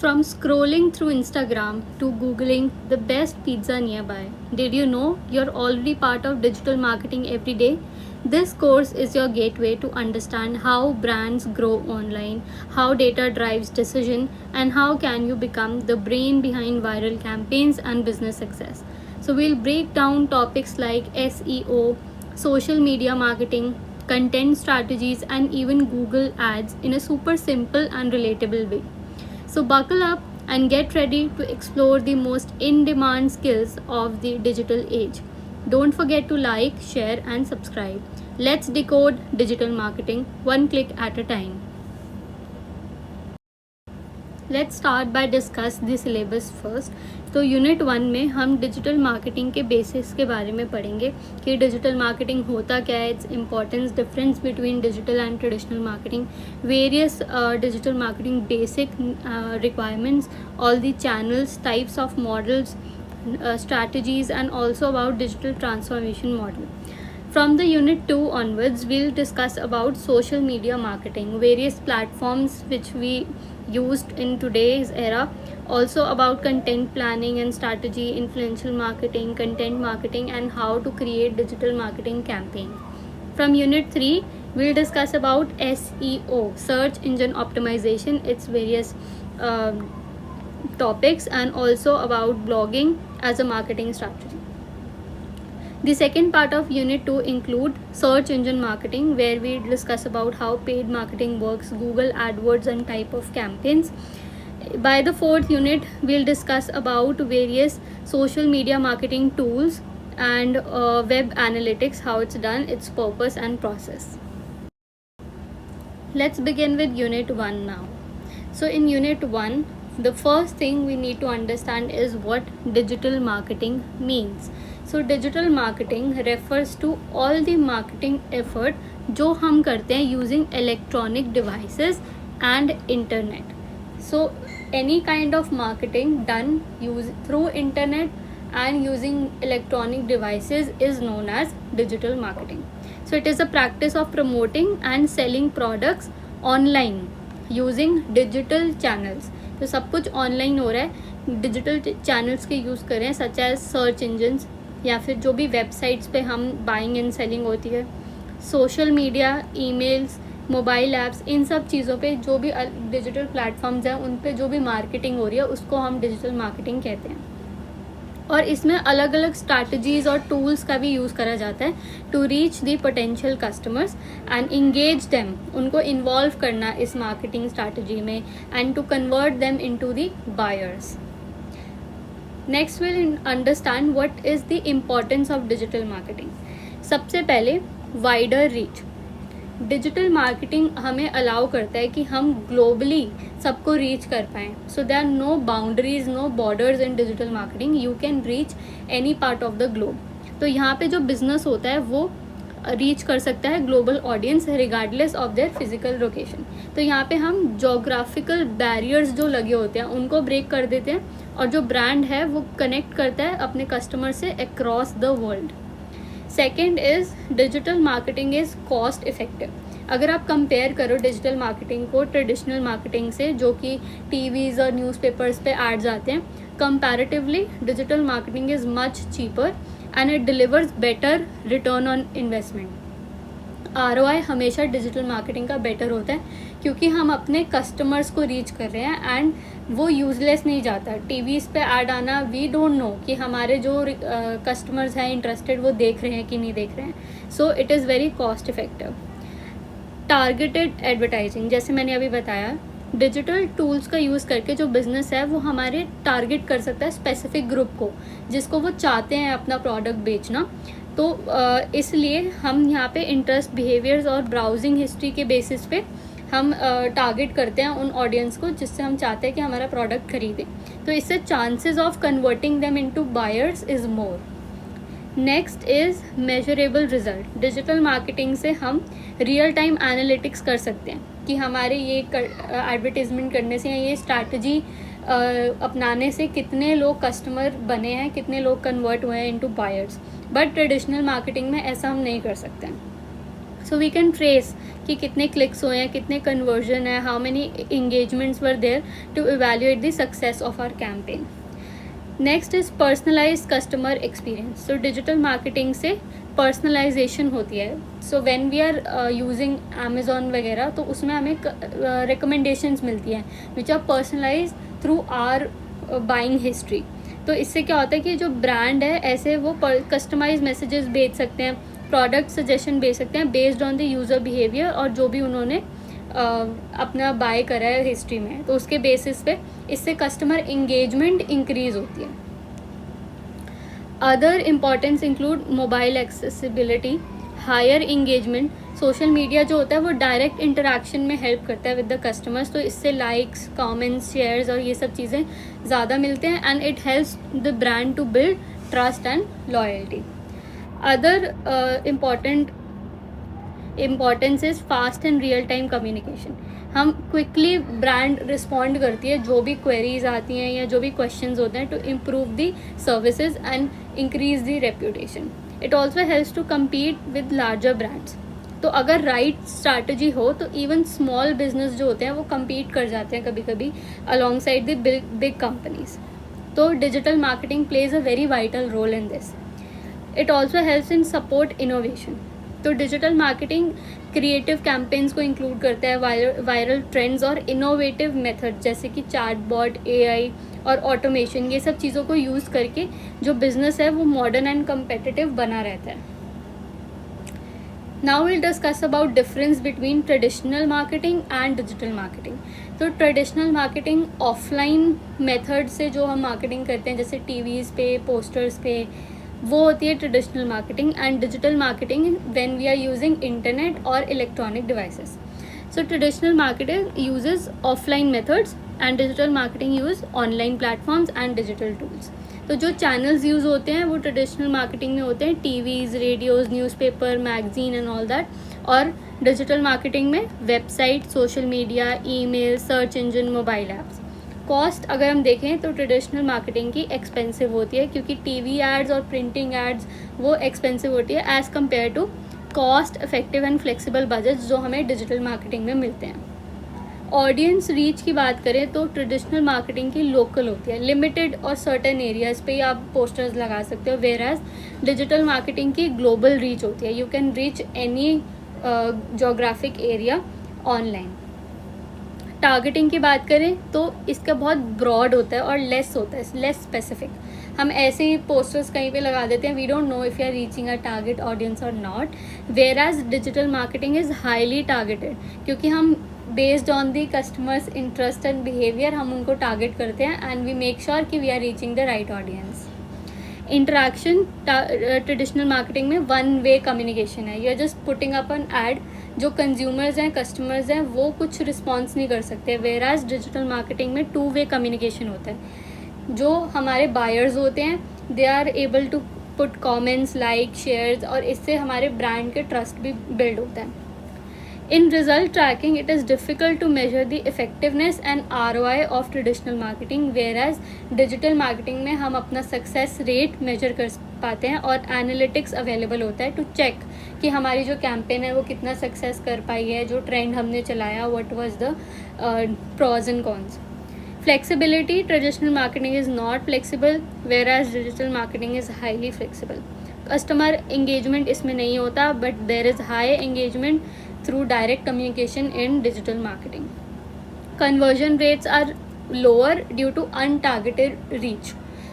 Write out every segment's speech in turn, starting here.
From scrolling through Instagram to Googling the best pizza nearby, did you know you're already part of digital marketing every day? This course is your gateway to understand how brands grow online, how data drives decision, and how can you become the brain behind viral campaigns and business success. So we'll break down topics like SEO, social media marketing, content strategies, and even Google Ads in a super simple and relatable way. So, buckle up and get ready to explore the most in demand skills of the digital age. Don't forget to like, share, and subscribe. Let's decode digital marketing one click at a time. Let's start by discuss the syllabus first. तो unit 1 में हम digital marketing के basics के बारे में पढ़ेंगे कि digital marketing होता क्या है, it's importance, difference between digital and traditional marketing, various digital marketing basic requirements, all the channels, types of models, strategies, and also about digital transformation model. From the unit 2 onwards, we'll discuss about social media marketing, various platforms which we used in today's era, also about content planning and strategy, influential marketing, content marketing, and how to create digital marketing campaign. From unit 3, we'll discuss about SEO, search engine optimization, its various topics, and also about blogging as a marketing strategy. The second part of unit 2 include search engine marketing, where we discuss about how paid marketing works, Google AdWords, and type of campaigns. By the fourth unit, we'll discuss about various social media marketing tools and web analytics, how it's done, its purpose and process. Let's begin with unit 1 now. So in unit 1, the first thing we need to understand is what digital marketing means. So digital marketing refers to all the marketing effort जो हम करते हैं using electronic devices and internet. So any kind of marketing done through internet and using electronic devices is known as digital marketing. So it is a practice of promoting and selling products online using digital channels. तो सब कुछ online हो रहा है, digital channels के use कर रहे हैं, सच एज सर्च इंजन्स या फिर जो भी वेबसाइट्स पे हम बाइंग एंड सेलिंग होती है, social media, emails, mobile apps, इन सब चीज़ों पे जो भी डिजिटल प्लेटफॉर्म्स हैं उन पे जो भी मार्केटिंग हो रही है उसको हम डिजिटल मार्केटिंग कहते हैं. और इसमें अलग अलग स्ट्रैटेजीज़ और टूल्स का भी यूज़ करा जाता है to reach the potential customers and engage them, उनको इन्वॉल्व करना इस मार्केटिंग स्ट्रैटेजी में and to convert them into the buyers. Next will understand what is the importance of digital marketing. सबसे पहले वाइडर रीच. डिजिटल मार्केटिंग हमें allow करता है कि हम ग्लोबली सबको रीच कर पाएँ. So there are no boundaries, no borders in digital marketing, you can reach any part of the globe. तो यहाँ पे जो बिजनेस होता है वो रीच कर सकता है global audience regardless of their physical location. तो यहाँ पे हम जोग्राफिकल बैरियर्स जो लगे होते हैं उनको ब्रेक कर देते हैं और जो ब्रांड है वो कनेक्ट करता है अपने कस्टमर से across the world. Second is digital marketing is cost effective. अगर आप कंपेयर करो डिजिटल मार्केटिंग को ट्रेडिशनल मार्केटिंग से जो कि टीवीज़ और न्यूज़पेपर्स पे एड्स आते हैं, comparatively digital marketing is much cheaper and it delivers better return on investment. ROI हमेशा डिजिटल मार्केटिंग का बेटर होता है क्योंकि हम अपने कस्टमर्स को रीच कर रहे हैं एंड वो यूजलेस नहीं जाता. टीवीज़ पे ऐड आना, वी डोंट नो कि हमारे जो कस्टमर्स हैं इंटरेस्टेड वो देख रहे हैं कि नहीं देख रहे हैं. सो it is very cost effective. Targeted advertising, जैसे मैंने अभी बताया, डिजिटल टूल्स का यूज़ करके जो बिज़नेस है वो हमारे टारगेट कर सकता है स्पेसिफिक ग्रुप को जिसको वो चाहते हैं अपना प्रोडक्ट बेचना. तो इसलिए हम यहाँ पे इंटरेस्ट, बिहेवियर्स और ब्राउजिंग हिस्ट्री के बेसिस पे हम टारगेट करते हैं उन ऑडियंस को जिससे हम चाहते हैं कि हमारा प्रोडक्ट खरीदें. तो इससे chances of converting them into buyers is more. Next is measurable result. Digital marketing से हम रियल टाइम एनालिटिक्स कर सकते हैं कि हमारे ये एडवर्टीजमेंट करने से या ये स्ट्रैटेजी अपनाने से कितने लोग कस्टमर बने हैं, कितने लोग कन्वर्ट हुए हैं into buyers. But traditional marketing में ऐसा हम नहीं कर सकते हैं. सो वी कैन ट्रेस कि कितने क्लिक्स हुए हैं, कितने कन्वर्जन है, how many engagements were there to evaluate the success of our campaign. Next is personalize customer experience. तो डिजिटल मार्केटिंग से पर्सनलाइजेशन होती है. So when we are using Amazon वगैरह, तो उसमें हमें रिकमेंडेशंस मिलती हैं which are personalize through our buying history. तो इससे क्या होता है कि जो ब्रांड है ऐसे वो कस्टमाइज मैसेजेस भेज सकते हैं, प्रोडक्ट सजेशन भेज सकते हैं based on the user behaviour और जो भी उन्होंने अपना बाय करा है हिस्ट्री में, तो उसके बेसिस पे इससे कस्टमर इंगेजमेंट इंक्रीज होती है. Other importance include mobile accessibility, higher engagement. Social media जो होता है वो डायरेक्ट इंटरेक्शन में हेल्प करता है विद द कस्टमर्स, तो इससे लाइक्स, कमेंट्स, शेयर्स और ये सब चीज़ें ज़्यादा मिलते हैं and it helps the brand to build trust and loyalty. Other importance is fast and real time communication. हम क्विकली ब्रांड रिस्पॉन्ड करती है जो भी क्वेरीज आती हैं या जो भी क्वेश्चंस होते हैं to improve the services and increase the reputation. It also helps to compete with larger brands. तो अगर राइट स्ट्रैटेजी हो तो इवन स्मॉल बिजनेस जो होते हैं वो कम्पीट कर जाते हैं कभी कभी alongside the big companies. तो digital marketing plays a very vital role in this. It also helps in support innovation. तो डिजिटल मार्केटिंग क्रिएटिव कैंपेन्स को इंक्लूड करता है, वायरल ट्रेंड्स और इनोवेटिव मेथड जैसे कि चैटबॉट, AI और automation, ये सब चीज़ों को यूज़ करके जो बिजनेस है वो मॉडर्न एंड कम्पिटिटिव बना रहता है. Now we'll discuss about difference between traditional marketing and digital marketing. तो ट्रेडिशनल मार्केटिंग ऑफलाइन मेथड से जो हम मार्केटिंग करते हैं जैसे टीवीज़ पे, पोस्टर्स पे, वो होती है traditional marketing. And digital marketing when we are using internet और electronic devices. So traditional marketing uses offline methods and digital marketing use online platforms and digital tools. तो जो चैनल्स यूज़ होते हैं वो ट्रेडिशनल मार्केटिंग में होते हैं TVs, radios, newspaper, magazine and all that. और डिजिटल मार्केटिंग में website, social media, email, search engine, mobile apps. Cost अगर हम देखें तो ट्रेडिशनल मार्केटिंग की एक्सपेंसिव होती है क्योंकि टीवी एड्स और प्रिंटिंग एड्स वो एक्सपेंसिव होती है as compare to cost effective and flexible budgets जो हमें डिजिटल मार्केटिंग में मिलते हैं. ऑडियंस रीच की बात करें तो ट्रेडिशनल मार्केटिंग की लोकल होती है, लिमिटेड और सर्टेन एरियाज़ पे आप पोस्टर्स लगा सकते हो, वेयर एज डिजिटल मार्केटिंग की ग्लोबल रीच होती है. You can reach any geographic area online. Targeting की बात करें तो इसका बहुत ब्रॉड होता है और लेस होता है, लेस स्पेसिफिक. हम ऐसे ही पोस्टर्स कहीं पे लगा देते हैं, we don't know if you are reaching a target audience और not. Whereas digital marketing is highly targeted क्योंकि हम based on the customers interest and behaviour हम उनको टारगेट करते हैं एंड वी मेक श्योर कि we are reaching the right audience. Interaction traditional marketing में one way communication है. You are just putting up an ad. जो consumers हैं, customers हैं, वो कुछ रिस्पॉन्स नहीं कर सकते. वेयर एज डिजिटल मार्केटिंग में टू वे कम्युनिकेशन होता है. जो हमारे बायर्स होते हैं they are able to put comments, like, shares और इससे हमारे ब्रांड के ट्रस्ट भी बिल्ड होता है. In result tracking, it is difficult to measure the effectiveness and ROI of traditional marketing, whereas digital marketing में हम अपना success rate measure कर पाते हैं और analytics available होता है to check कि हमारी जो campaign है वो कितना success कर पाई है, जो trend हमने चलाया, what was the pros and cons. Flexibility, traditional marketing is not flexible, whereas digital marketing is highly flexible. Customer engagement इसमें नहीं होता, but there is high engagement through direct communication in digital marketing. Conversion rates are lower due to untargeted reach.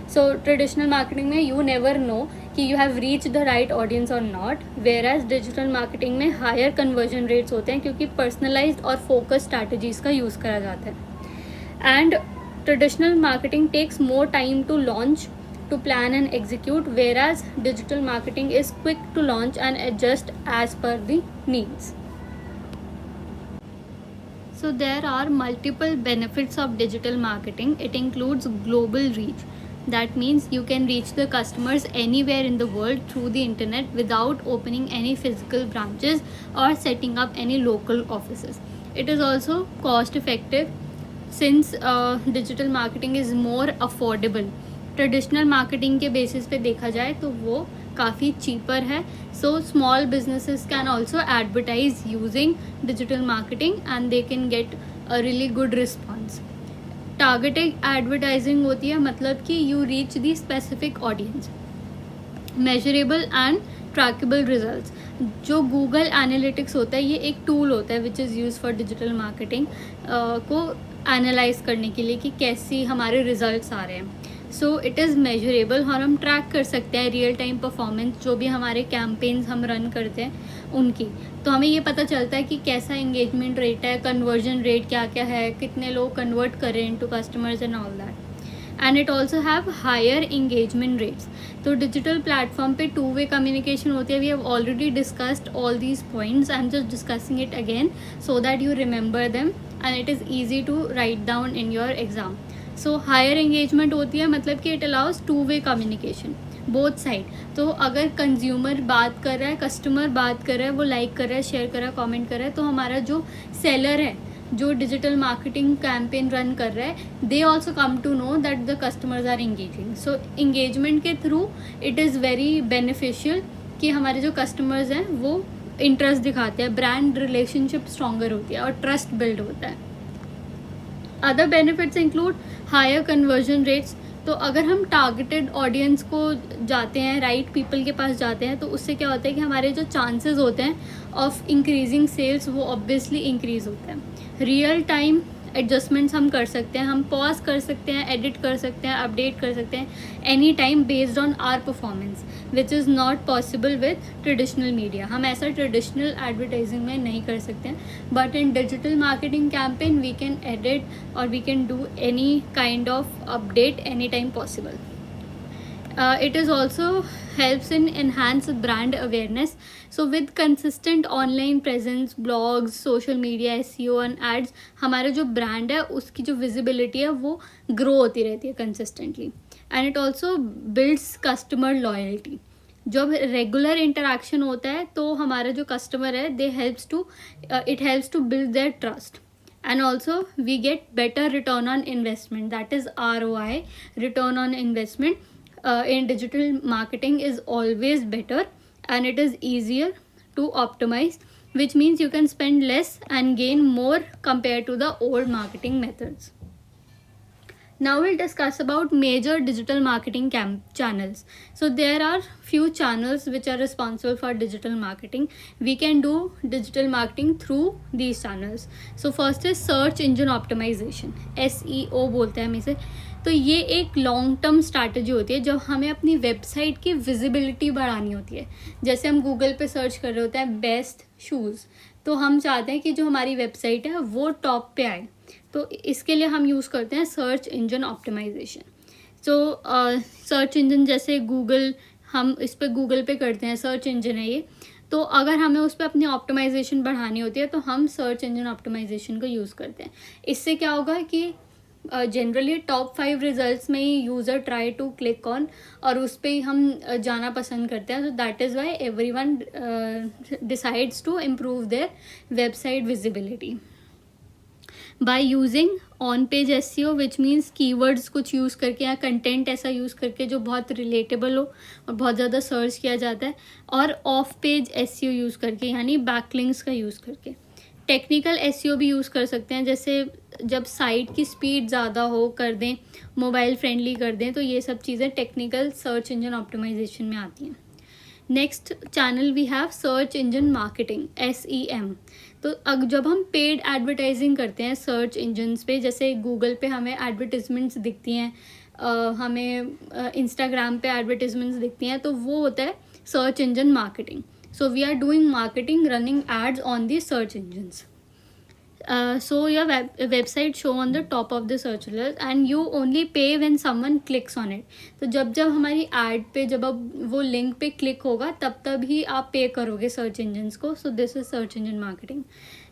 So traditional marketing में you never know कि you have reached the right audience or not, whereas digital marketing में higher conversion rates होते हैं क्योंकि personalized और focused strategies का use करा जाता है. And traditional marketing takes more time to launch, to plan and execute, whereas digital marketing is quick to launch and adjust as per the needs. So there are multiple benefits of digital marketing. It includes global reach. That means you can reach the customers anywhere in the world through the internet without opening any physical branches or setting up any local offices. It is also cost effective since digital marketing is more affordable. Traditional marketing के basis पे देखा जाए तो वो काफ़ी cheaper है. So small businesses can also advertise using digital marketing and they can get a really good response. Targeted advertising होती है, मतलब कि you reach the specific audience. Measurable and trackable results. जो गूगल एनालिटिक्स होता है, ये एक टूल होता है which is use for digital marketing को एनालाइज करने के लिए कि कैसी हमारे रिजल्ट्स आ रहे हैं. सो इट इज़ मेजरेबल और हम ट्रैक कर सकते हैं रियल टाइम परफॉर्मेंस जो भी हमारे कैंपेन्स हम रन करते हैं उनकी. तो हमें ये पता चलता है कि कैसा एंगेजमेंट रेट है, कन्वर्जन रेट क्या क्या है, कितने लोग कन्वर्ट करें into customers and all that. And it also have higher engagement rates. तो डिजिटल प्लेटफॉर्म पे टू वे कम्युनिकेशन होती है. We have already discussed all these points. I am just discussing it again so that you remember them and it is easy to write down in your exam. So higher engagement होती है, मतलब कि it allows to way communication both side. तो अगर consumer बात कर रहा है, कस्टमर बात कर रहा है, वो लाइक कर रहा है, शेयर कर रहा है, कॉमेंट कर रहा है, तो हमारा जो सेलर है, जो डिजिटल मार्केटिंग कैंपेन रन कर रहा है, they also come to know that the customers are engaging. So engagement के through it is very beneficial कि हमारे जो कस्टमर्स हैं वो इंटरेस्ट दिखाते हैं, ब्रांड रिलेशनशिप स्ट्रॉन्गर होती है और ट्रस्ट बिल्ड होता है. Other benefits include higher conversion rates. तो अगर हम टारगेटेड ऑडियंस को जाते हैं, राइट पीपल के पास जाते हैं, तो उससे क्या होता है कि हमारे जो चांसेस होते हैं ऑफ इंक्रीजिंग सेल्स वो ऑब्वियसली इंक्रीज होता है. रियल टाइम एडजस्टमेंट्स हम कर सकते हैं, हम पॉज कर सकते हैं, एडिट कर सकते हैं, अपडेट कर सकते हैं any time based on our performance, which is not possible with traditional media. हम ऐसा ट्रेडिशनल एडवर्टाइजिंग में नहीं कर सकते हैं, but in digital marketing campaign we can edit और we can do any kind of update any time possible. It is also helps in enhance brand awareness. So with consistent online presence, blogs, social media, SEO and ads, हमारा जो brand है उसकी जो visibility है वो grow होती रहती है consistently. And it also builds customer loyalty. जब रेगुलर इंटरेक्शन होता है तो हमारा जो कस्टमर है it helps to build their trust. And also we get better return on investment, that is ROI, return on investment. In digital marketing is always better and it is easier to optimize, which means you can spend less and gain more compared to the old marketing methods. Now we'll discuss about major digital marketing channels. So there are few channels which are responsible for digital marketing. We can do digital marketing through these channels. So first is search engine optimization, SEO बोलते हैं हम इसे. तो ये एक long term strategy होती है जब हमें अपनी वेबसाइट की विजिबिलिटी बढ़ानी होती है. जैसे हम गूगल पे सर्च कर रहे होते हैं बेस्ट शूज़, तो हम चाहते हैं कि जो हमारी वेबसाइट है वो टॉप पे आए, तो इसके लिए हम यूज़ करते हैं सर्च इंजन ऑप्टिमाइजेशन. तो सर्च इंजन जैसे गूगल, हम इस पर गूगल पे करते हैं, सर्च इंजन है ये. तो अगर हमें उस पर अपनी ऑप्टिमाइजेशन बढ़ानी होती है तो हम सर्च इंजन ऑप्टिमाइजेशन को यूज़ करते हैं. इससे क्या होगा कि जनरली टॉप 5 रिजल्ट्स में ही user try to click on और उस पर ही हम जाना पसंद करते हैं. तो that is why everyone decides to improve their website visibility by using on page SEO, which means keywords कुछ यूज़ करके या कंटेंट ऐसा यूज़ करके जो बहुत रिलेटेबल हो और बहुत ज़्यादा सर्च किया जाता है, और ऑफ पेज SEO यूज़ करके यानी बैकलिंक्स का यूज़ करके. टेक्निकल SEO भी यूज़ कर सकते हैं, जैसे जब साइट की स्पीड ज़्यादा हो कर दें, मोबाइल फ्रेंडली कर दें, तो ये सब चीज़ें टेक्निकल सर्च इंजन ऑप्टिमाइजेशन में आती हैं. Next channel we have search engine marketing, SEM. तो जब हम पेड एडवर्टाइजिंग करते हैं सर्च इंजन्स पे, जैसे गूगल पे हमें एडवर्टिजमेंट्स दिखती हैं, हमें इंस्टाग्राम पे एडवर्टिजमेंट्स दिखती हैं, तो वो होता है search engine marketing. So we are doing marketing, running ads on the search engines. So your website show on the top of the search results and you only pay when someone clicks on it. तो जब हमारी ad पे जब अब वो link पे click होगा तब ही आप pay करोगे search engines को. So this is search engine marketing.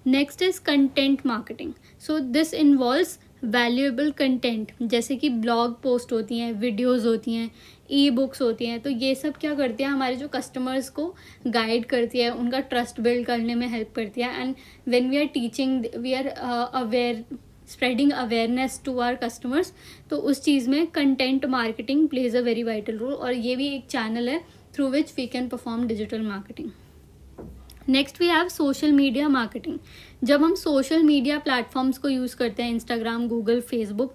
Next is content marketing. So this involves valuable content, जैसे कि ब्लॉग पोस्ट होती हैं, वीडियोस होती हैं, ई बुक्स होती हैं. तो ये सब क्या करती है, हमारे जो कस्टमर्स को गाइड करती है, उनका ट्रस्ट बिल्ड करने में हेल्प करती है. And when we are teaching, we are aware, spreading awareness to our customers, तो उस चीज़ में content marketing plays a very vital role. और ये भी एक चैनल है through which we can perform digital marketing. Next we have social media marketing. जब हम सोशल मीडिया प्लेटफॉर्म्स को यूज़ करते हैं, Instagram, Google, Facebook,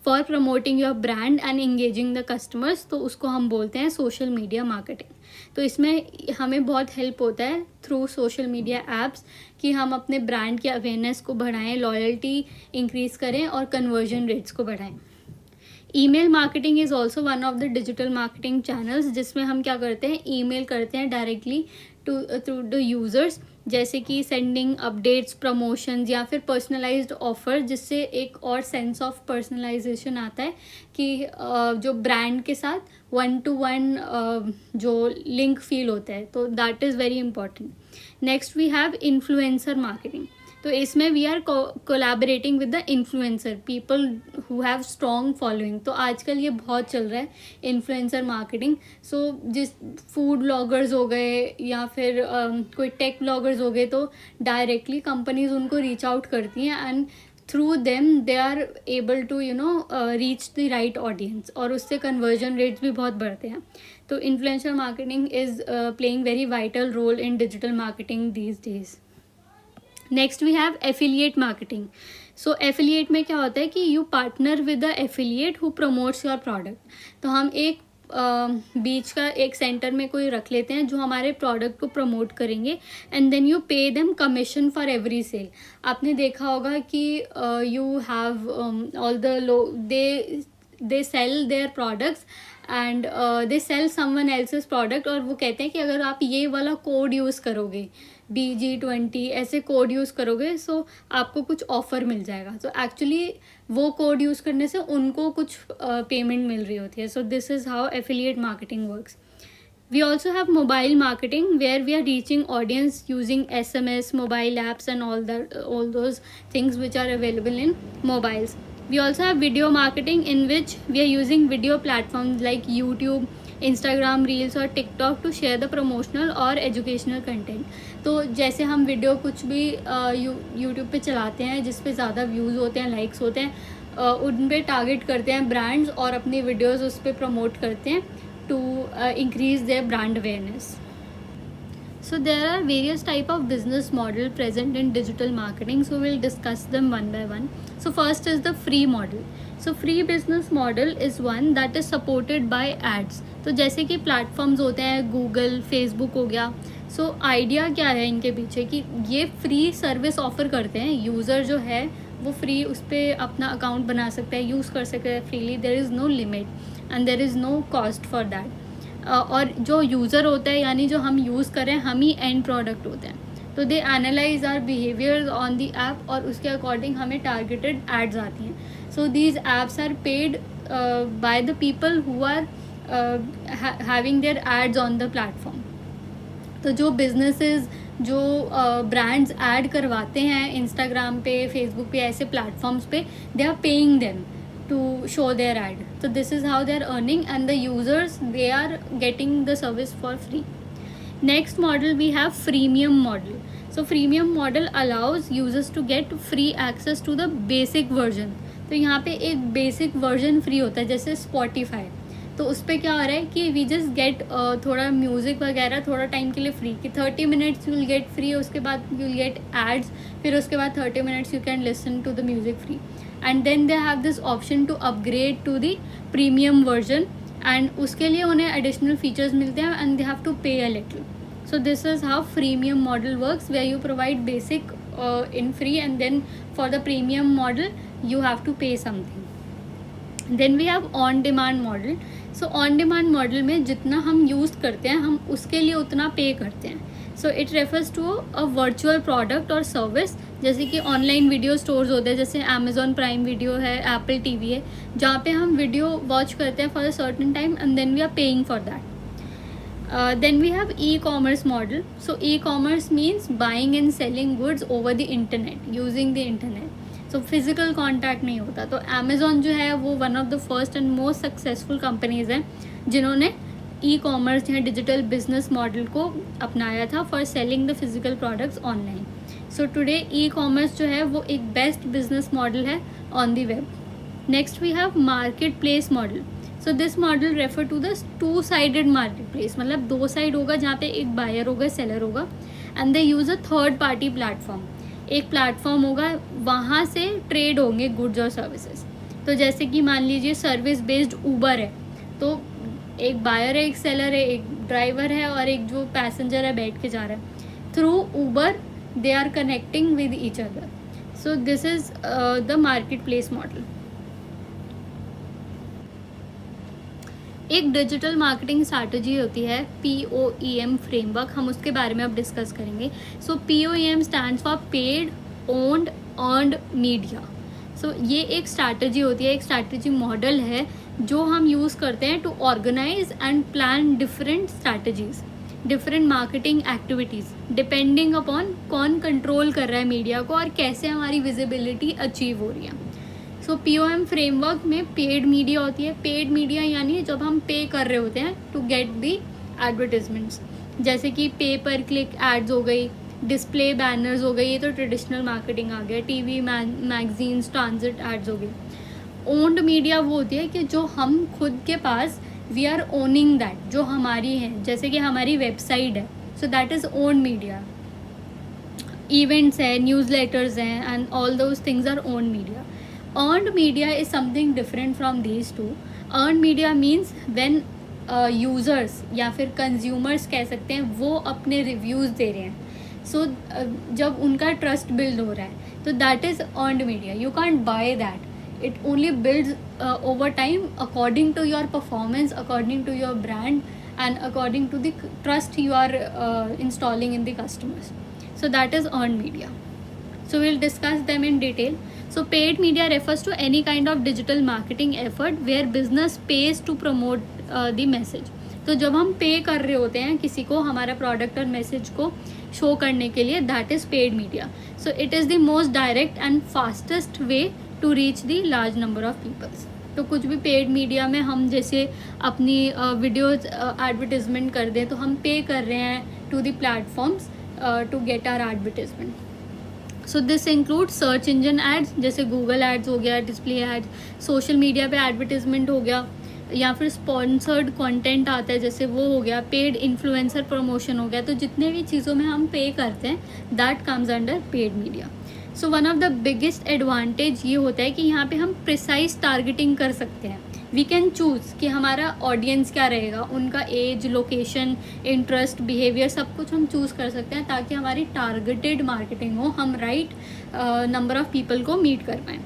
for promoting your brand and engaging the customers, तो उसको हम बोलते हैं सोशल मीडिया मार्केटिंग. तो इसमें हमें बहुत हेल्प होता है थ्रू सोशल मीडिया एप्स कि हम अपने ब्रांड के अवेयरनेस को बढ़ाएं, लॉयल्टी इंक्रीज़ करें और कन्वर्जन रेट्स को बढ़ाएं. Email marketing is also one of the digital marketing channels, जिसमें हम क्या करते हैं, ईमेल करते हैं डायरेक्टली टू द यूज़र्स, जैसे कि सेंडिंग अपडेट्स, प्रमोशंस या फिर पर्सनलाइज्ड ऑफर, जिससे एक और सेंस ऑफ पर्सनलाइजेशन आता है कि जो ब्रांड के साथ 1-to-1 जो लिंक फील होता है, तो that is very important. Next we have influencer marketing. तो इसमें we are collaborating with the influencer, people who have strong following. तो आजकल ये बहुत चल रहा है इन्फ्लुएंसर मार्केटिंग. सो जिस फूड ब्लॉगर्स हो गए या फिर कोई टेक ब्लॉगर्स हो गए, तो डायरेक्टली कंपनीज उनको रीच आउट करती हैं and through them they are able to reach the right audience, और उससे कन्वर्जन रेट्स भी बहुत बढ़ते हैं. तो influencer marketing is playing very vital role in digital marketing these days. Next we have affiliate marketing. So affiliate में क्या होता है कि you partner with the affiliate who promotes your product. तो हम एक बीच का एक सेंटर में कोई रख लेते हैं जो हमारे प्रोडक्ट को प्रमोट करेंगे, and then you pay them commission for every sale. आपने देखा होगा कि you have all the they sell their products and they sell someone else's product, और वो कहते हैं कि अगर आप ये वाला कोड यूज़ करोगे, BG20 ऐसे कोड यूज़ करोगे, सो आपको कुछ ऑफ़र मिल जाएगा. तो एक्चुअली वो कोड यूज़ करने से उनको कुछ पेमेंट मिल रही होती है. So this is how affiliate marketing works. We also have mobile marketing, where we are reaching audience using SMS, mobile apps and all those things which are available in mobiles. We also have video marketing, in which we are using video platforms like YouTube, Instagram Reels और TikTok to share the promotional और educational content. तो जैसे हम video कुछ भी YouTube पे चलाते हैं जिस पे ज़्यादा व्यूज़ होते हैं, लाइक्स होते हैं, उन पे टारगेट करते हैं ब्रांड्स और अपनी वीडियोस उस पर प्रमोट करते हैं to increase their brand awareness. So there are various type of business model present in digital marketing, so we'll discuss them one by one. So first is the free model. So free business model is one that is supported by ads. तो जैसे कि platforms होते हैं, Google, Facebook हो गया. So idea क्या है इनके पीछे कि ये फ्री सर्विस ऑफर करते हैं. यूज़र जो है वो फ्री उस पर अपना अकाउंट बना सकता है, यूज़ कर सकता है freely. There is no limit and there is no cost for that. और जो यूज़र होता है, यानी जो हम यूज़ करें, हम ही एंड प्रोडक्ट होते हैं. तो they analyse our behaviour on the app, और उसके अकॉर्डिंग हमें टारगेटेड एड्स आती हैं. So these apps are paid by the people who are having their ads on the platform. तो जो बिजनेसेस, जो ब्रांड्स ऐड करवाते हैं इंस्टाग्राम पे, फेसबुक पे, ऐसे प्लेटफॉर्म्स पे, they are paying them to show their ad. So this is how they are earning, and the users, they are getting the service for free. Next model we have freemium model. So freemium model allows users to get free access to the basic version. तो यहाँ पे एक basic version free होता है, जैसे Spotify. तो उस पर क्या हो रहा है कि वी जस्ट गेट थोड़ा म्यूज़िक वगैरह थोड़ा टाइम के लिए फ्री, कि 30 minutes you will get free, उसके बाद यू विल गेट एड्स, फिर उसके बाद 30 minutes you can listen to the music free. And then they have this option to upgrade to the premium version, and उसके लिए उन्हें additional features मिलते हैं एंड दे हैव टू पे a little. So this is how freemium model works, where you provide basic in free, and then for the premium model you have to pay something. Then we have on demand model. So on demand model में जितना हम use करते हैं हम उसके लिए उतना पे करते हैं. So it refers to a virtual product or service, जैसे कि ऑनलाइन वीडियो स्टोर्स होते हैं, जैसे Amazon प्राइम वीडियो है, Apple TV है, जहाँ पे हम वीडियो वॉच करते हैं for a certain time and then we are paying for that. Then we have e-commerce model. So e-commerce means buying and selling goods over the internet, using the internet. So physical contact नहीं होता. तो Amazon जो है वो one of the first and most successful companies है जिन्होंने e-commerce या digital business model को अपनाया था for selling the physical products online. So today e-commerce जो है वो एक बेस्ट बिजनेस मॉडल है on the web. Next we have marketplace model. So this model refer to the two sided market place, मतलब दो साइड होगा जहाँ पे एक बायर होगा, सेलर होगा, and they use a third party platform, एक प्लेटफॉर्म होगा, वहाँ से ट्रेड होंगे गुड्स और सर्विसेज। तो जैसे कि मान लीजिए सर्विस बेस्ड ऊबर है, तो एक बायर है, एक सेलर है, एक ड्राइवर है और एक जो पैसेंजर है बैठ के जा रहा है। Through Uber they are connecting with each other. So this is the market place model. एक डिजिटल मार्केटिंग स्ट्रैटेजी होती है POEM फ्रेमवर्क, हम उसके बारे में अब डिस्कस करेंगे। So POEM stands for paid, owned, earned media. So ये एक स्ट्रैटेजी होती है, एक स्ट्रैटेजी मॉडल है जो हम यूज़ करते हैं to organize and plan different strategies, different marketing activities, depending upon कौन कंट्रोल कर रहा है मीडिया को और कैसे हमारी विजिबिलिटी अचीव हो रही है। सो POM फ्रेमवर्क में पेड मीडिया होती है। पेड मीडिया यानी जब हम पे कर रहे होते हैं टू गेट दी एडवर्टिजमेंट्स, जैसे कि पे पर क्लिक एड्स हो गई, डिस्प्ले बैनर्स हो गई, ये तो ट्रेडिशनल मार्केटिंग आ गया, TV, मैगजीन्स, ट्रांजिट एड्स हो गई। ओन्ड मीडिया वो होती है कि जो हम खुद के पास, वी आर ओनिंग दैट, जो हमारी है, जैसे कि हमारी वेबसाइट है, so that is owned media. Events है, न्यूज़लेटर्स हैं, and all those things are owned media. Earned media is something different from these two. Earned media means when users या फिर consumers कह सकते हैं, वो अपने reviews दे रहे हैं। So जब उनका trust build हो रहा है, तो that is earned media. You can't buy that. It only builds over time according to your performance, according to your brand, and according to the trust you are installing in the customers. So that is earned media. So we'll discuss them in detail. So paid media refers to any kind of digital marketing effort where business pays to promote the message. तो जब हम पे कर रहे होते हैं किसी को हमारा प्रोडक्ट और मैसेज को शो करने के लिए, that is paid media. So it is the most direct and fastest way to reach the large number of peoples. तो कुछ भी पेड मीडिया में हम जैसे अपनी वीडियोज एडवर्टीजमेंट कर दें तो हम पे कर रहे हैं to the platforms to get our advertisement. So this include search engine ads, जैसे गूगल एड्स हो गया, डिस्प्ले एड्स, सोशल मीडिया पे एडवर्टीजमेंट हो गया, या फिर स्पॉन्सर्ड कंटेंट आता है जैसे वो हो गया, पेड इन्फ्लुएंसर प्रमोशन हो गया. तो जितने भी चीज़ों में हम पे करते हैं that comes under paid media. So one of the biggest advantage ये होता है कि यहाँ पे हम प्रिसाइज टारगेटिंग कर सकते हैं. वी कैन चूज़ कि हमारा ऑडियंस क्या रहेगा, उनका एज, लोकेशन, इंटरेस्ट, बिहेवियर, सब कुछ हम चूज़ कर सकते हैं ताकि हमारी टारगेटेड मार्केटिंग हो, हम राइट नंबर ऑफ पीपल को मीट कर पाएँ.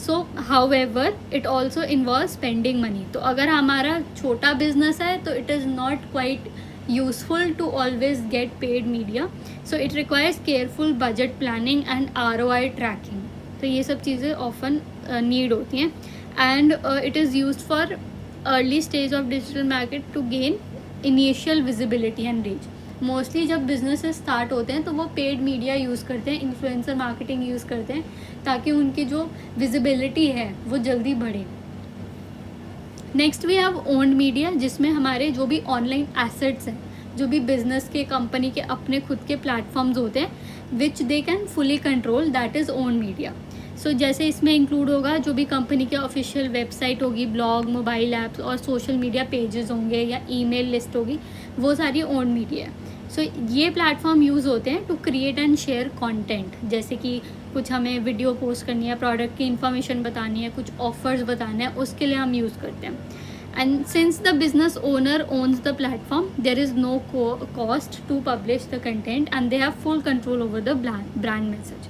So however it also involve spending money. तो अगर हमारा छोटा बिजनेस है तो it is not quite useful to always get paid media. So it requires careful budget planning and ROI tracking. तो ये सब चीज़ें ऑफन नीड होती हैं. And it is use for early stage of digital market to gain initial visibility and reach. Mostly जब businesses start होते हैं तो वो पेड मीडिया यूज़ करते हैं, इन्फ्लुएंसर मार्केटिंग यूज़ करते हैं ताकि उनकी जो विजिबिलिटी है वो जल्दी बढ़े. Next we have owned media, जिसमें हमारे जो भी ऑनलाइन एसेट्स हैं, जो भी बिजनेस के, कंपनी के अपने खुद के प्लेटफॉर्म्स होते हैं which they can fully control, that is owned media. So जैसे इसमें इंक्लूड होगा जो भी कंपनी की ऑफिशियल वेबसाइट होगी, ब्लॉग, मोबाइल ऐप्स और सोशल मीडिया पेजेस होंगे या ईमेल लिस्ट होगी, वो सारी ओन्ड मीडिया है. सो ये प्लेटफॉर्म यूज़ होते हैं to create and share content, जैसे कि कुछ हमें वीडियो पोस्ट करनी है, प्रोडक्ट की इन्फॉर्मेशन बतानी है, कुछ ऑफर्स बताना है, उसके लिए हम यूज़ करते हैं. And since the business owner owns the platform there is no cost to publish the content and they have full control over the brand message.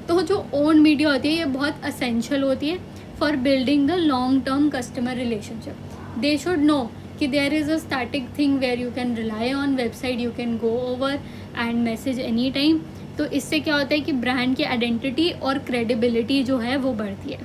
तो जो ओन मीडिया होती है ये बहुत असेंशियल होती है for building the long term customer relationship. They should know कि there is a static thing where you can rely on website, you can go over and message any time. तो इससे क्या होता है कि ब्रांड की आइडेंटिटी और credibility जो है वो बढ़ती है.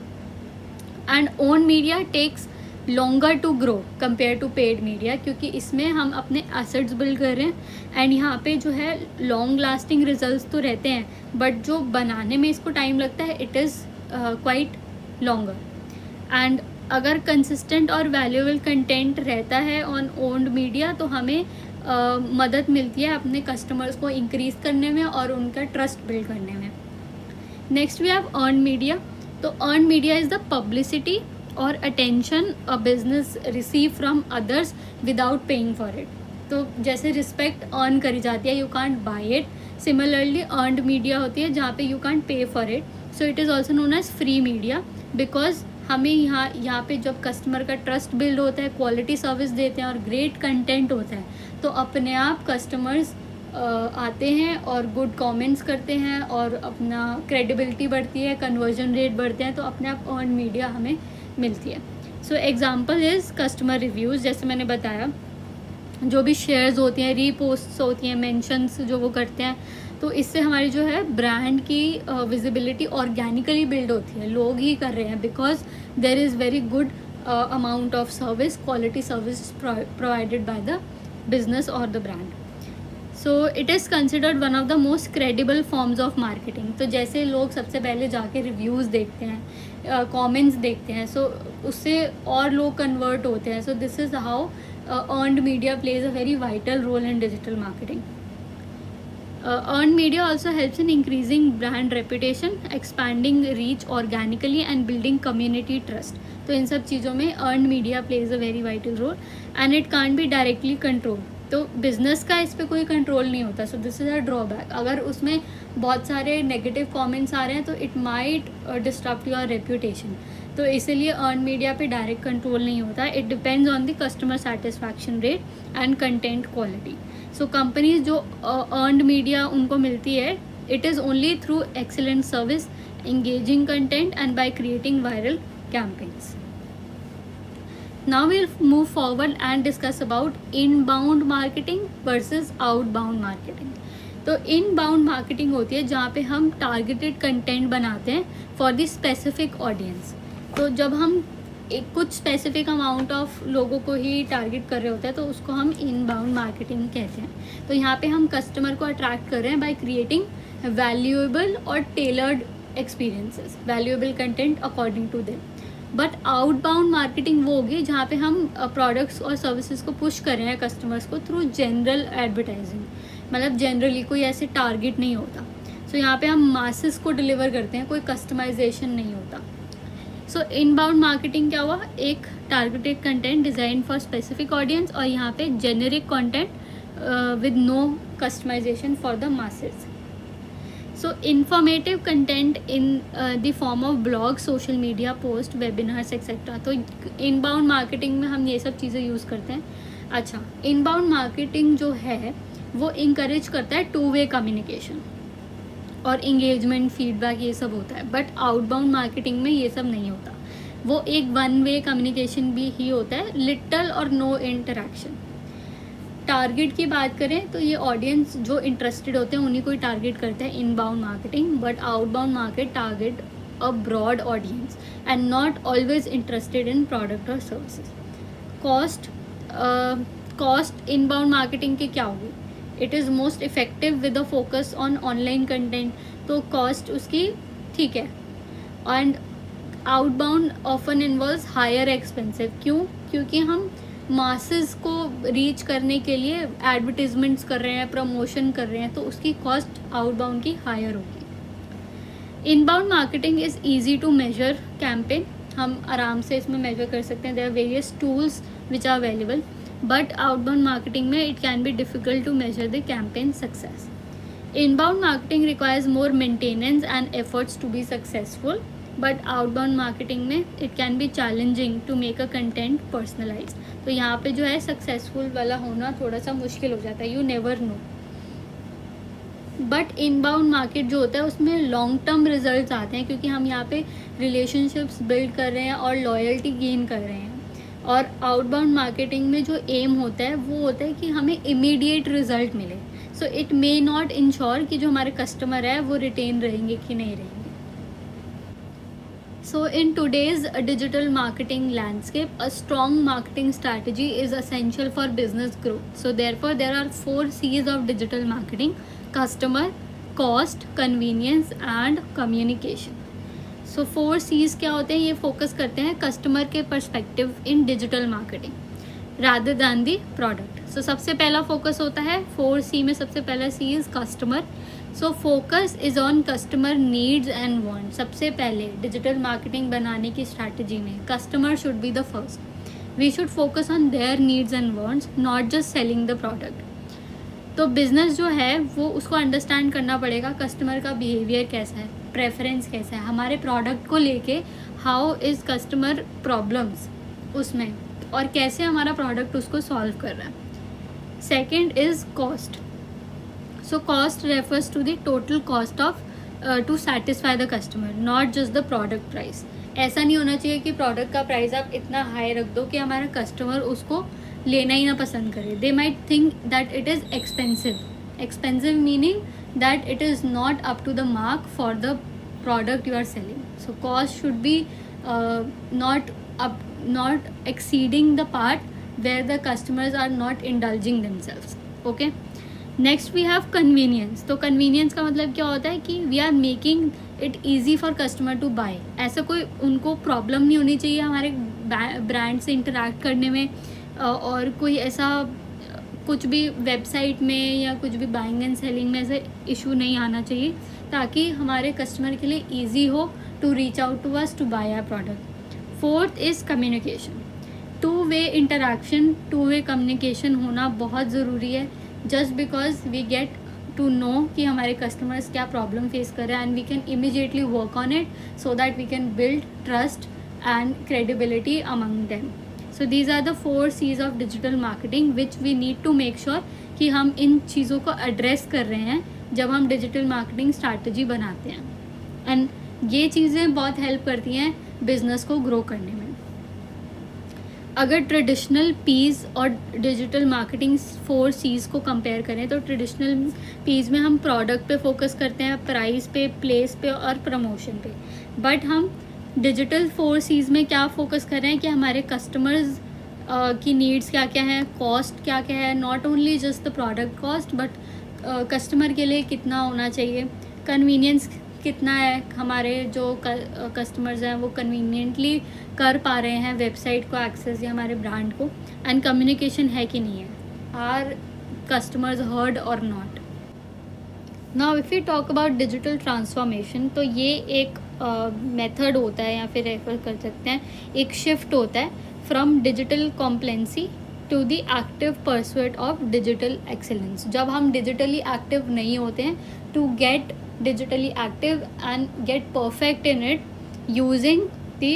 And own media takes longer to grow compare to paid media, क्योंकि इसमें हम अपने एसेट्स बिल्ड कर रहे हैं एंड यहाँ पे जो है लॉन्ग लास्टिंग रिजल्ट्स तो रहते हैं बट जो बनाने में इसको टाइम लगता है it is quite longer. And अगर कंसिस्टेंट और वैल्यूएबल कंटेंट रहता है ऑन ओन्ड मीडिया तो हमें मदद मिलती है अपने कस्टमर्स को इंक्रीज़ करने में और उनका ट्रस्ट बिल्ड करने में. Next we have earn media. तो earn media is the publicity और attention a business receive from others without paying for it. तो जैसे रिस्पेक्ट अर्न करी जाती है, you can't buy it. Similarly earned media होती है जहाँ पे you can't pay for it, so it is also known as free media, because हमें यहाँ पे जब कस्टमर का ट्रस्ट बिल्ड होता है, क्वालिटी सर्विस देते हैं और ग्रेट कंटेंट होता है, तो अपने आप कस्टमर्स आते हैं और गुड कमेंट्स करते हैं और अपना क्रेडिबिलिटी बढ़ती है, कन्वर्जन रेट बढ़ते हैं, तो अपने आप अर्न मीडिया हमें मिलती है। So example is customer reviews. जैसे मैंने बताया, जो भी शेयर्स होती हैं, रीपोस्ट्स होती हैं, मेंशंस जो वो करते हैं, तो इससे हमारी जो है ब्रांड की विजिबिलिटी ऑर्गेनिकली बिल्ड होती है, लोग ही कर रहे हैं, because there is very good amount of service, quality service provided by the business और the brand. So it is considered one of the most credible forms of marketing. तो जैसे लोग सबसे पहले जाके रिव्यूज़ देखते हैं, कमेंट्स देखते हैं, सो उससे और लोग कन्वर्ट होते हैं। So this is how earned media plays a very vital role in digital marketing. Earned media also helps in increasing brand reputation, expanding reach organically and building community trust. तो इन सब चीज़ों में earned media plays a very vital role and it can't be directly controlled. तो business का इस पर कोई control नहीं होता, so this is a drawback. अगर उसमें बहुत सारे नेगेटिव कमेंट्स आ रहे हैं तो it might disturb your reputation. तो इसीलिए अर्न मीडिया पे डायरेक्ट कंट्रोल नहीं होता, it depends on the customer satisfaction rate and content quality. So companies जो अर्नड मीडिया उनको मिलती है, it is only through excellent service, engaging content and by creating viral campaigns. Now we'll move forward and discuss about inbound marketing versus outbound marketing. तो inbound marketing होती है जहाँ पे हम टारगेटेड कंटेंट बनाते हैं फॉर द स्पेसिफिक ऑडियंस। तो जब हम एक कुछ स्पेसिफिक अमाउंट ऑफ लोगों को ही टारगेट कर रहे होते हैं तो उसको हम इनबाउंड मार्केटिंग कहते हैं। तो यहाँ पे हम कस्टमर को अट्रैक्ट कर रहे हैं बाय क्रिएटिंग वैल्यूएबल और tailored experiences, valuable content according to them. But outbound marketing वो होगी जहाँ पे हम प्रोडक्ट्स और सर्विसेज को पुश कर रहे हैं कस्टमर्स को थ्रू जनरल एडवर्टाइजिंग, मतलब जनरली कोई ऐसे टारगेट नहीं होता। सो यहाँ पे हम मासेस को डिलीवर करते हैं, कोई कस्टमाइजेशन नहीं होता। सो इनबाउंड मार्केटिंग क्या हुआ, एक targeted content design for specific audience और यहाँ पे generic content with no customization for the masses. So informative content in the form of blog, social media post, webinars etcetera. तो इनबाउंड मार्केटिंग में हम ये सब चीज़ें यूज़ करते हैं। अच्छा, इनबाउंड मार्केटिंग जो है वो इंकरेज करता है टू वे कम्युनिकेशन और इंगेजमेंट, फीडबैक, ये सब होता है। बट आउटबाउंड मार्केटिंग में ये सब नहीं होता, वो एक वन वे कम्युनिकेशन भी ही होता है, लिटल और नो इंटरेक्शन। टारगेट की बात करें तो ये ऑडियंस जो इंटरेस्टेड होते हैं उन्हीं को ही टारगेट करते हैं inbound marketing. But outbound market target a broad audience and not always interested in product और सर्विसेज। कॉस्ट इनबाउंड मार्केटिंग की क्या होगी, it is most effective with a focus on online content. तो कॉस्ट उसकी ठीक है। And outbound often involves higher expensive. क्यों? क्योंकि हम मासेस को रीच करने के लिए एडवर्टीजमेंट्स कर रहे हैं, प्रमोशन कर रहे हैं, तो उसकी कॉस्ट आउटबाउंड की हायर होगी। Inbound marketing is easy to measure campaign, हम आराम से इसमें मेजर कर सकते हैं। There are various tools which are available. But outbound marketing में it can be difficult to measure the campaign success. Inbound marketing requires more maintenance and efforts to be successful. But outbound marketing में it can be challenging to make a content personalise. तो यहाँ पे जो है successful वाला होना थोड़ा सा मुश्किल हो जाता है, you never know. But inbound market जो होता है उसमें लॉन्ग टर्म रिजल्ट्स आते हैं, क्योंकि हम यहाँ पे रिलेशनशिप्स बिल्ड कर रहे हैं और लॉयल्टी गेन कर रहे हैं। और आउटबाउंड मार्केटिंग में जो एम होता है वो होता है कि हमें इमीडिएट रिजल्ट मिले। So it may not ensure कि जो हमारे कस्टमर है वो रिटेन रहेंगे कि नहीं रहेंगे। So in today's digital marketing landscape, a strong marketing strategy is essential for business growth. So therefore, there are 4 C's of digital marketing: customer, cost, convenience and communication. So 4 C's क्या होते हैं, ये focus करते हैं customer के perspective in digital marketing rather than the product. So सबसे पहला focus होता है 4C में, सबसे पहला C is customer. So focus is on customer needs and want. सबसे पहले डिजिटल मार्केटिंग बनाने की स्ट्रैटेजी में customer should be the first. We should focus on their needs and wants, not just selling the product. तो business जो है वो उसको अंडरस्टैंड करना पड़ेगा कस्टमर का बिहेवियर कैसा है, प्रेफरेंस कैसा है, हमारे प्रोडक्ट को लेके हाउ इज़ कस्टमर प्रॉब्लम्स उसमें, और कैसे हमारा प्रोडक्ट उसको सॉल्व कर रहा है. Second is cost. So cost refers to the total cost of to satisfy the customer, not just the product price. ऐसा नहीं होना चाहिए कि प्रोडक्ट का प्राइस आप इतना हाई रख दो कि हमारा कस्टमर उसको लेना ही ना पसंद करे. They might think that it is expensive. Expensive meaning that it is not up to the mark for the product you are selling. So cost should be not exceeding the part where the customers are not indulging themselves. Okay, next we have convenience. तो convenience का मतलब क्या होता है कि we are making it easy for customer to buy. ऐसा कोई उनको प्रॉब्लम नहीं होनी चाहिए हमारे ब्रांड से इंटरेक्ट करने में, और कोई ऐसा कुछ भी वेबसाइट में या कुछ भी बाइंग एंड सेलिंग में ऐसे इशू नहीं आना चाहिए, ताकि हमारे कस्टमर के लिए ईजी हो to reach out to us to buy our product. Fourth is communication. Two way interaction, two way communication होना बहुत ज़रूरी है. Just because we get to know कि हमारे कस्टमर्स क्या प्रॉब्लम फेस कर रहे हैं, and we can immediately work on it so that we can build trust and credibility among them. So these are the 4 C's of digital marketing which we need to make sure कि हम इन चीज़ों को address कर रहे हैं जब हम digital marketing strategy बनाते हैं. एंड ये चीज़ें बहुत हेल्प करती हैं बिजनेस को ग्रो करने में. अगर ट्रेडिशनल पीस और डिजिटल मार्केटिंग 4 C's को कंपेयर करें तो ट्रेडिशनल पीस में हम प्रोडक्ट पे फोकस करते हैं, प्राइस पे, प्लेस पे और प्रमोशन पे. बट हम डिजिटल 4 C's में क्या फोकस कर रहे हैं कि हमारे कस्टमर्स की नीड्स क्या क्या हैं, कॉस्ट क्या क्या है, not only just the product cost but customer के लिए कितना होना चाहिए, कन्वीनियंस कितना है, हमारे जो कस्टमर्स हैं वो कन्वीनियंटली कर पा रहे हैं वेबसाइट को एक्सेस या हमारे ब्रांड को, एंड कम्युनिकेशन है कि नहीं है, आर कस्टमर्स हर्ड और not. Now if you talk about digital transformation, तो ये एक मेथड होता है या फिर रेफर कर सकते हैं, एक शिफ्ट होता है from digital complacency to the active pursuit of digital excellence. जब हम डिजिटली एक्टिव नहीं होते हैं, to get digitally active and get perfect in it using the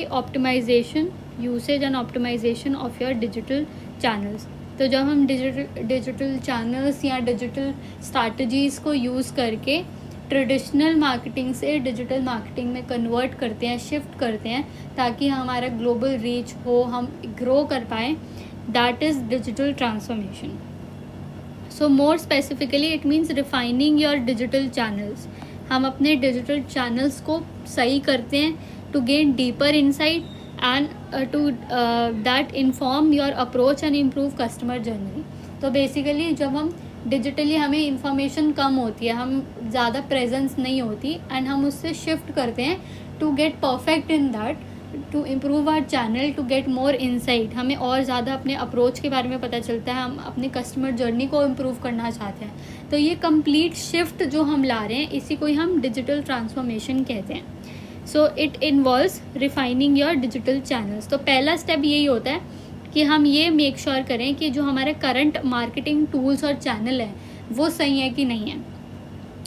usage and optimization of your digital channels. तो जब हम डिजिटल चैनल्स या digital strategies को यूज़ करके ट्रेडिशनल मार्केटिंग से डिजिटल मार्केटिंग में कन्वर्ट करते हैं, शिफ्ट करते हैं, ताकि हमारा ग्लोबल रीच हो, हम ग्रो कर पाएँ, that is digital transformation. So more specifically it means refining your digital channels. हम अपने डिजिटल चैनल्स को सही करते हैं to gain deeper insight and to that inform your approach and improve customer journey. तो बेसिकली जब हम डिजिटली, हमें इंफॉर्मेशन कम होती है, हम ज़्यादा प्रेजेंस नहीं होती, एंड हम उससे शिफ्ट करते हैं to get perfect in that, to improve our channel, to get more insight. हमें और ज़्यादा अपने अप्रोच के बारे में पता चलता है, हम अपने कस्टमर जर्नी को इम्प्रूव करना चाहते हैं. तो ये कंप्लीट शिफ्ट जो हम ला रहे हैं, इसी को ही हम डिजिटल ट्रांसफॉर्मेशन कहते हैं. So it involves refining your digital channels. तो पहला स्टेप यही होता है कि हम ये मेक श्योर करें कि जो हमारे करंट मार्केटिंग टूल्स और चैनल हैं वो सही है कि नहीं है.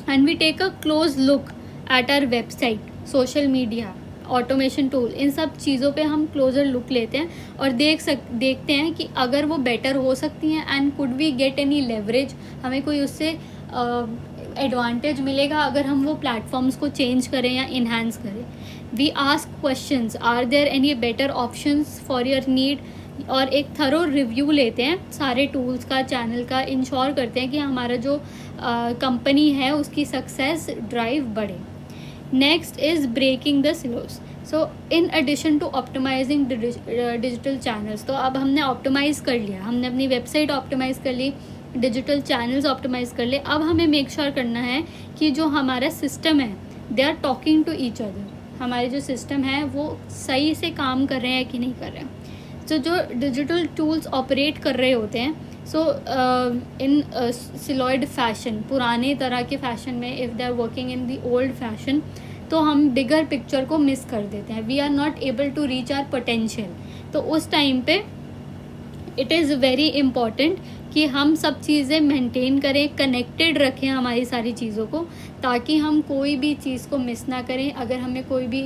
And we take a close look at our website, social media, automation tool, इन सब चीज़ों पे हम क्लोजर लुक लेते हैं और देखते हैं कि अगर वो बेटर हो सकती हैं, and could we get any leverage, हमें कोई उससे एडवांटेज मिलेगा अगर हम वो प्लेटफॉर्म्स को चेंज करें या इन्हांस करें. We ask questions, are there any better options for your need, और एक थरो रिव्यू लेते हैं सारे टूल्स का, चैनल का, इंश्योर करते हैं कि हमारा जो कंपनी है उसकी सक्सेस ड्राइव बढ़े. Next is breaking the silos. So in addition to optimizing digital channels, तो अब हमने ऑप्टिमाइज़ कर लिया, हमने अपनी वेबसाइट ऑप्टिमाइज़ कर ली, डिजिटल चैनल्स ऑप्टिमाइज़ कर लिए. अब हमें मेक श्योर करना है कि जो हमारा सिस्टम है, they are talking to each other. हमारे जो सिस्टम है वो सही से काम कर रहे हैं कि नहीं कर रहे हैं. तो जो डिजिटल टूल्स ऑपरेट कर रहे होते हैं, सो इन सिलॉइड फैशन, पुराने तरह के फैशन में, if they are working in the old fashion, तो हम बिगर पिक्चर को मिस कर देते हैं, we are not able to reach our potential. तो उस टाइम पे इट इज़ वेरी इम्पॉर्टेंट कि हम सब चीज़ें मेंटेन करें, कनेक्टेड रखें हमारी सारी चीज़ों को, ताकि हम कोई भी चीज़ को मिस ना करें। अगर हमें कोई भी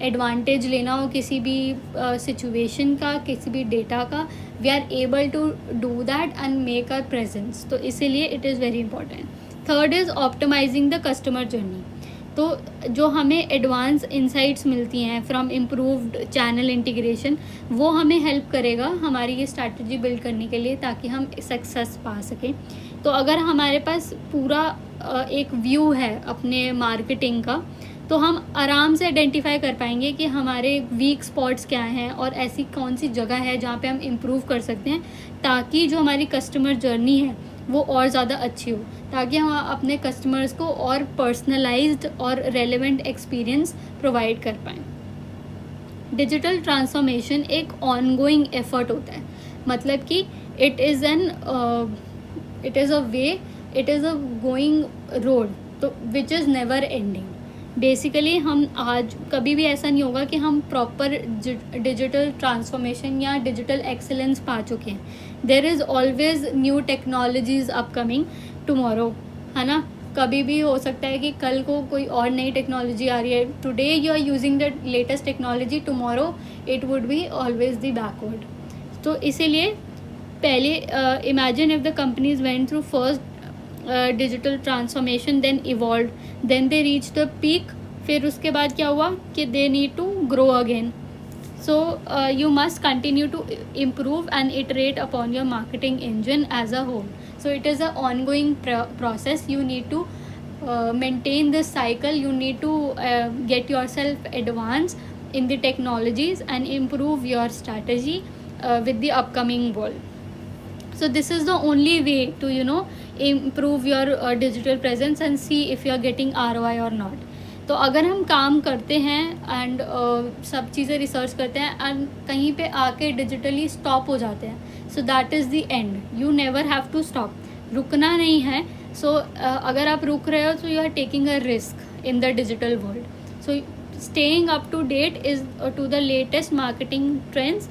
एडवांटेज लेना हो किसी भी सिचुएशन का, किसी भी डेटा का, we are able to do that and make our presence. तो इसीलिए it is very important. Third is optimizing the customer journey. तो जो हमें एडवांस इंसाइट्स मिलती हैं फ्रॉम इम्प्रूव्ड चैनल इंटीग्रेशन, वो हमें हेल्प करेगा हमारी ये स्ट्रैटेजी बिल्ड करने के लिए, ताकि हम सक्सेस पा सकें। तो अगर हमारे पास पूरा एक व्यू है अपने मार्केटिंग का, तो हम आराम से आइडेंटिफाई कर पाएंगे कि हमारे वीक स्पॉट्स क्या हैं और ऐसी कौन सी जगह है जहाँ पे हम इम्प्रूव कर सकते हैं, ताकि जो हमारी कस्टमर जर्नी है वो और ज़्यादा अच्छी हो, ताकि हम अपने कस्टमर्स को और पर्सनलाइज्ड और रेलेवेंट एक्सपीरियंस प्रोवाइड कर पाएँ। डिजिटल ट्रांसफॉर्मेशन एक ऑनगोइंग एफर्ट होता है, मतलब कि it is a way, it is a going road, तो which is never ending. Basically हम आज कभी भी ऐसा नहीं होगा कि हम प्रॉपर डिजिटल ट्रांसफॉर्मेशन या डिजिटल एक्सेलेंस पा चुके हैं। There is always new technologies upcoming tomorrow, है ना। कभी भी हो सकता है कि कल को कोई और नई टेक्नोलॉजी आ रही है। Today you are using the latest technology, tomorrow it would be always the backward. तो इसीलिए पहले imagine if the companies went through first digital transformation, then evolve, then they reach the peak, फिर उसके बाद क्या हुआ कि they need to grow again. So you must continue to improve and iterate upon your marketing engine as a whole. So it is an ongoing process. You need to maintain this cycle. You need to get yourself advanced in the technologies and improve your strategy with the upcoming world. So this is the only way to improve your digital presence and see if you are getting ROI or not. तो अगर हम काम करते हैं and सब चीज़ें research करते हैं एंड कहीं पे आके डिजिटली स्टॉप हो जाते हैं, so that is the end. You never have to stop, रुकना नहीं है। सो अगर आप रुक रहे हो तो you are taking a risk in the digital world. So staying up to date is to the latest marketing trends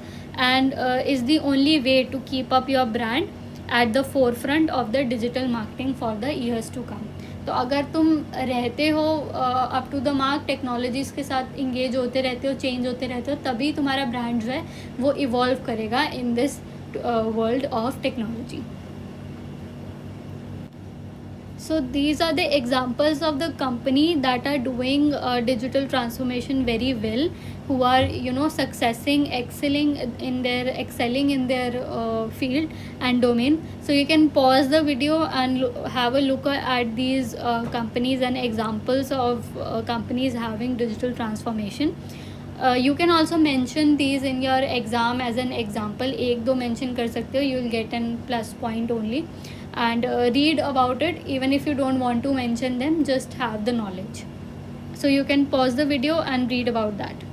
and is the only way to keep up your brand at the forefront of the digital marketing for the years to come. तो अगर तुम रहते हो up to the mark, technologies के साथ engage होते रहते हो, चेंज होते रहते हो, तभी तुम्हारा ब्रांड जो है वो इवॉल्व करेगा in this world of technology. So these are the examples of the company that are doing digital transformation very well, who are successing, excelling in their field and domain. So you can pause the video and have a look at these companies and examples of companies having digital transformation. You can also mention these in your exam as an example. एक दो mention कर सकते हो, you will get an plus point only. And read about it. Even if you don't want to mention them, just have the knowledge. So you can pause the video and read about that.